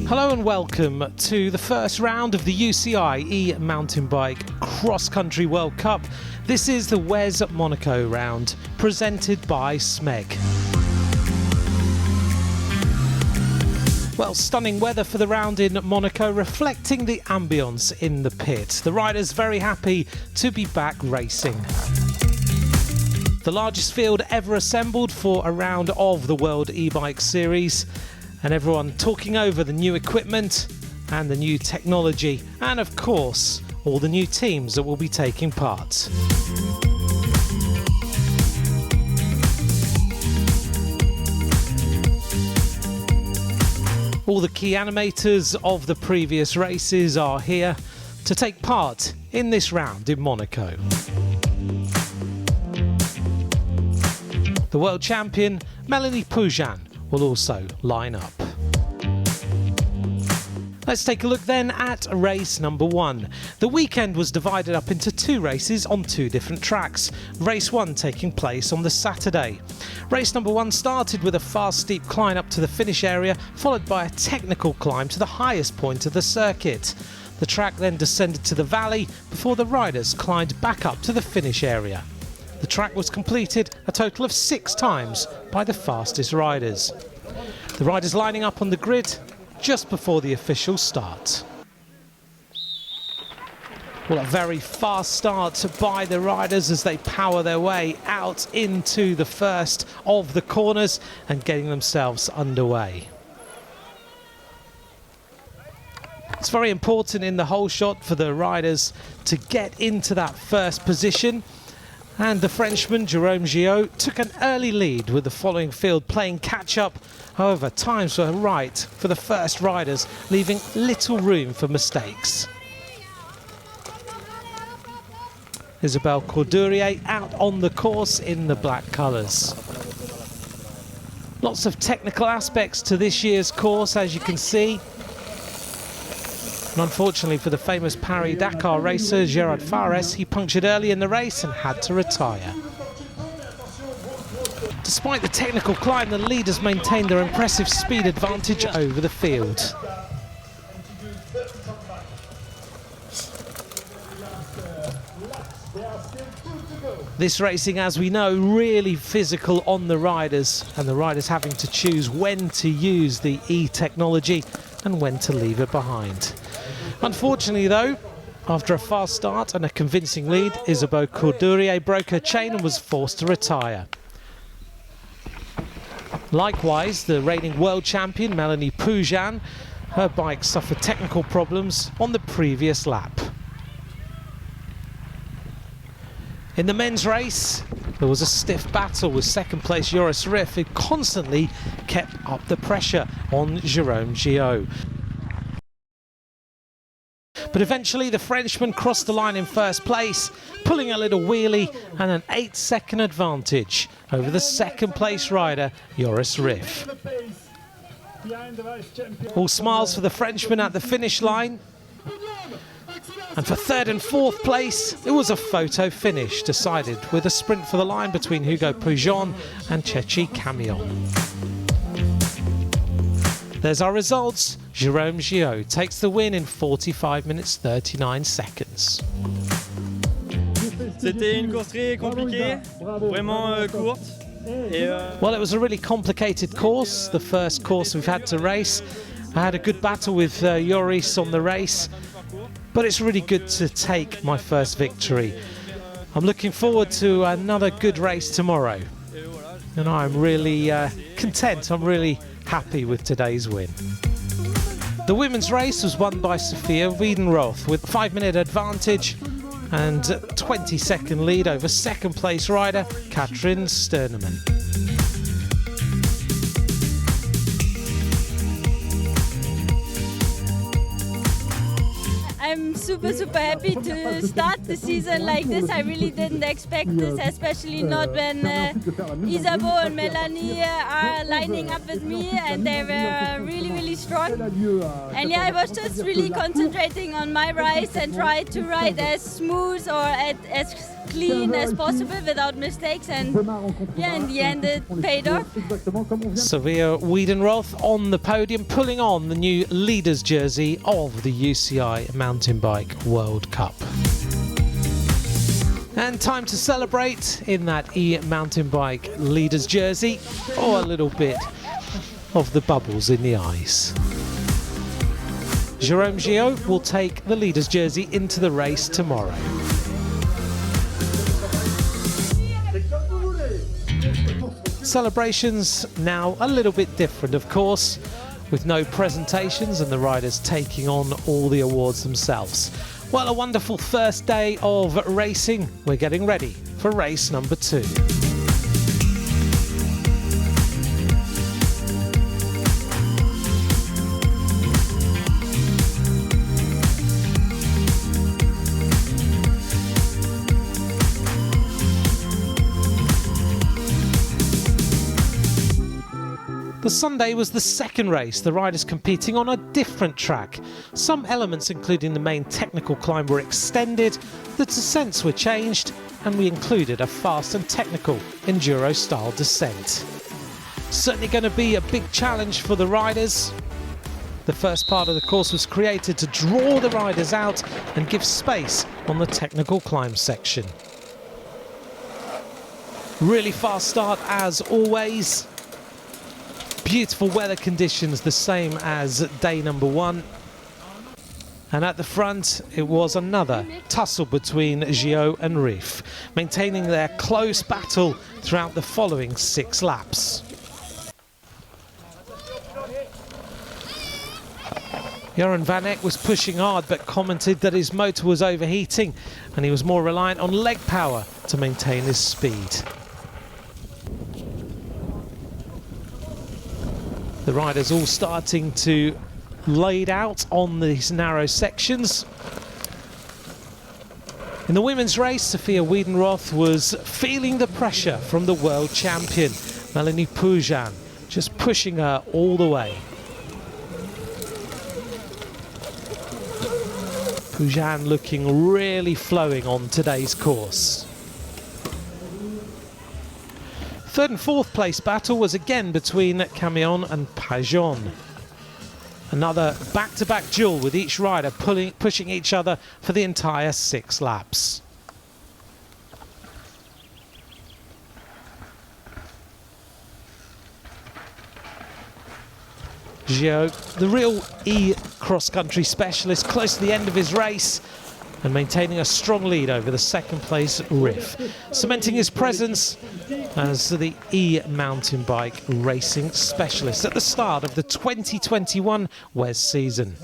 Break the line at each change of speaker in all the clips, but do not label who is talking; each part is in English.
Hello and welcome to the first round of the UCI e-mountain bike cross-country World Cup. This is the WES Monaco round, presented by SMEG. Well, stunning weather for the round in Monaco, reflecting the ambience in the pit. The riders very happy to be back racing. The largest field ever assembled for a round of the World e-bike series, and everyone talking over the new equipment and the new technology, and of course all the new teams that will be taking part. All the key animators of the previous races are here to take part in this round in Monaco. The world champion Melanie Poujan will also line up. Let's take a look then at race number 1. The weekend was divided up into 2 races on 2 different tracks. Race 1 taking place on the Saturday. Race number 1 started with a fast steep climb up to the finish area, followed by a technical climb to the highest point of the circuit. The track then descended to the valley before the riders climbed back up to the finish area. The track was completed a total of 6 times by the fastest riders. The riders lining up on the grid just before the official start. Well, a very fast start by the riders as they power their way out into the first of the corners and getting themselves underway. It's very important in the whole shot for the riders to get into that first position. And the Frenchman, Jérôme Gillot, took an early lead with the following field playing catch-up. However, times were right for the first riders, leaving little room for mistakes. Isabelle Courdurier out on the course in the black colours. Lots of technical aspects to this year's course, as you can see. And unfortunately for the famous Paris-Dakar racer Gérard Fares, he punctured early in the race and had to retire. Despite the technical climb, the leaders maintained their impressive speed advantage over the field. This racing, as we know, really physical on the riders, and the riders having to choose when to use the e-technology and when to leave it behind. Unfortunately though, after a fast start and a convincing lead, Isabelle Courdurier broke her chain and was forced to retire. Likewise, the reigning world champion Melanie Poujan, her bike suffered technical problems on the previous lap. In the men's race, there was a stiff battle with second place Joris Rif, who constantly kept up the pressure on Jérôme Gillot. But eventually the Frenchman crossed the line in first place, pulling a little wheelie and an 8-second advantage over the second place rider, Joris Rif. All smiles for the Frenchman at the finish line. And for third and fourth place, it was a photo finish, decided with a sprint for the line between Hugo Poujon and Tchétchi Camion. There's our results. Jérôme Gillot takes the win in 45 minutes 39 seconds.
C'était une course très compliquée, vraiment courte.
Well, it was a really complicated course, the first course we've had to race. I had a good battle with Joris on the race, but it's really good to take my first victory. I'm looking forward to another good race tomorrow, and I'm really content. I'm really happy with today's win. The women's race was won by Sophia Wiedenroth with a 5-minute advantage and 20-second lead over second place rider Katrin Sternemann.
I'm super happy to start the season like this. I really didn't expect this, especially not when Isabeau and Melanie are lining up with me, and they were really strong. And yeah, I was just really concentrating on my rise and try to ride as smooth or as clean as possible without mistakes, and yeah, in the end it paid off.
Sophia Wiedenroth on the podium, pulling on the new leaders jersey of the UCI Mountain Bike World Cup. And time to celebrate in that mountain bike leaders jersey, or a little bit of the bubbles in the eyes. Jérôme Gillot will take the leaders jersey into the race tomorrow. Celebrations now a little bit different, of course, with no presentations and the riders taking on all the awards themselves. Well, a wonderful first day of racing. We're getting ready for race number 2. The Sunday was the second race, the riders competing on a different track. Some elements, including the main technical climb, were extended, the descents were changed, and we included a fast and technical enduro-style descent. Certainly going to be a big challenge for the riders. The first part of the course was created to draw the riders out and give space on the technical climb section. Really fast start as always. Beautiful weather conditions, the same as day number 1. And at the front, it was another tussle between Gillot and Riff, maintaining their close battle throughout the following 6 laps. Joran van Eck was pushing hard, but commented that his motor was overheating and he was more reliant on leg power to maintain his speed. The riders all starting to laid out on these narrow sections. In the women's race, Sophia Wiedenroth was feeling the pressure from the world champion, Melanie Pujan, just pushing her all the way. Pujan looking really flowing on today's course. Third and fourth place battle was again between Camion and Pajon. Another back-to-back duel with each rider pushing each other for the entire 6 laps. Gillot, the real cross-country specialist, close to the end of his race and maintaining a strong lead over the second place Riff, cementing his presence as the mountain bike racing specialist at the start of the 2021 WES season.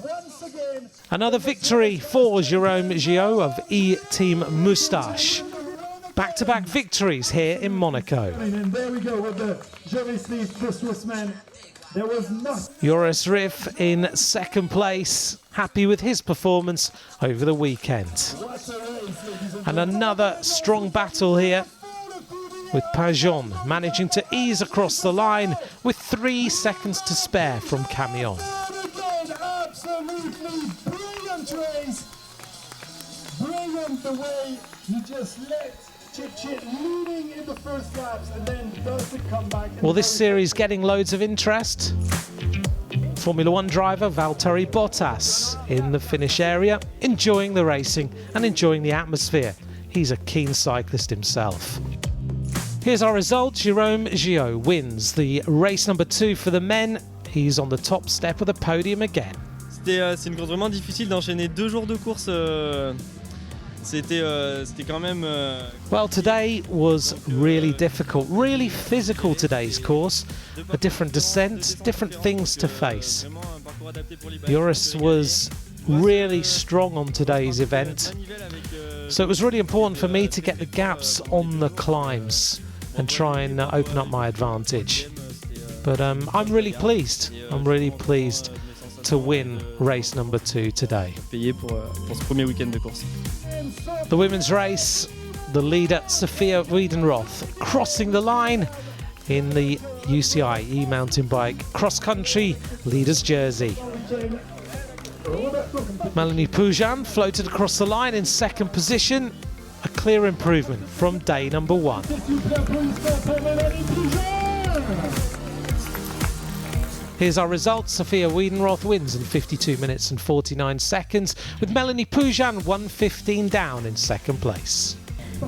Another victory for Jérôme Gillot of Team Moustache. Back-to-back victories here in Monaco.
And there we go with the Joris Riff, the Swissman. There was nothing.
Joris Riff in second place, happy with his performance over the weekend. And another strong battle here with Pajon managing to ease across the line with 3 seconds to spare from Camion.
Absolutely brilliant race. Brilliant the way he just let Chit leading in the first laps and then does the comeback.
Well, this series getting loads of interest. Formula 1 driver Valtteri Bottas in the finish area, enjoying the racing and enjoying the atmosphere. He's a keen cyclist himself. Here's our results. Jérôme Gillot wins the race number 2 for the men. He's on the top step of the podium again.
C'est une course vraiment difficile d'enchaîner 2 jours de course. C'était quand même.
Well, today was really difficult, really physical today's course. A different descent, different things to face. Joris was really strong on today's event. So it was really important for me to get the gaps on the climbs and try and open up my advantage. But I'm really pleased. I'm really pleased to win race number 2 today.
Payé pour ce premier week-end de course.
The women's race, the leader Sophia Wiedenroth crossing the line in the UCI e-mountain bike cross-country leaders jersey. Melanie Pujan floated across the line in second position, a clear improvement from day number 1. Here's our results. Sophia Wiedenroth wins in 52 minutes and 49 seconds, with Melanie Pujan 1:15 down in second place.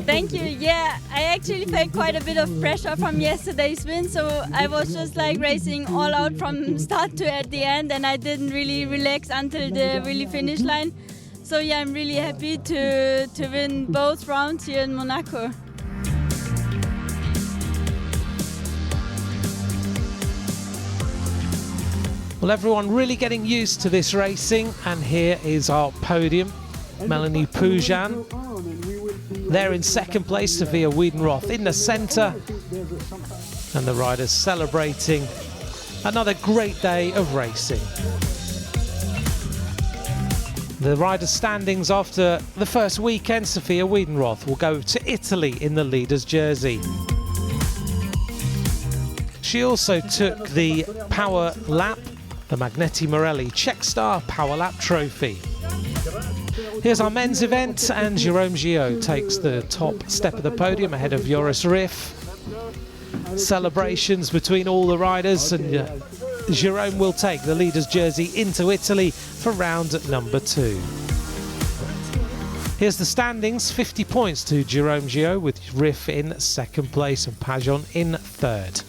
Thank you. Yeah, I actually felt quite a bit of pressure from yesterday's win, so I was just like racing all out from start to at the end, and I didn't really relax until the really finish line. So yeah, I'm really happy to win both rounds here in Monaco.
Well, everyone really getting used to this racing, and here is our podium. Melanie Pujan there in second place, Sophia Wiedenroth in the centre, and the riders celebrating another great day of racing. The riders' standings after the first weekend: Sophia Wiedenroth will go to Italy in the leader's jersey. She also took the Power Lap, the Magneti Morelli Czech Star Power Lap trophy. Here's our men's event, and Jérôme Gillot takes the top step of the podium ahead of Joris Riff. Celebrations between all the riders, and Jérôme will take the leader's jersey into Italy for round number 2. Here's the standings: 50 points to Jérôme Gillot, with Riff in second place and Pajon in third.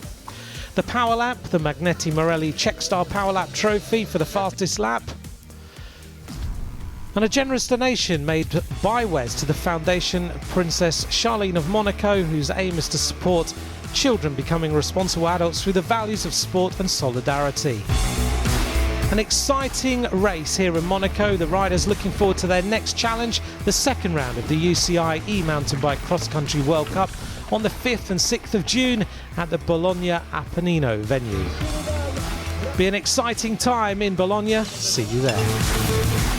The Power Lap, the Magneti Morelli Czech Star Power Lap trophy for the fastest lap. And a generous donation made by WES to the Foundation Princess Charlene of Monaco, whose aim is to support children becoming responsible adults through the values of sport and solidarity. An exciting race here in Monaco. The riders looking forward to their next challenge, the second round of the UCI e-mountain bike cross-country World Cup on the 5th and 6th of June at the Bologna Appennino venue. Be an exciting time in Bologna. See you there.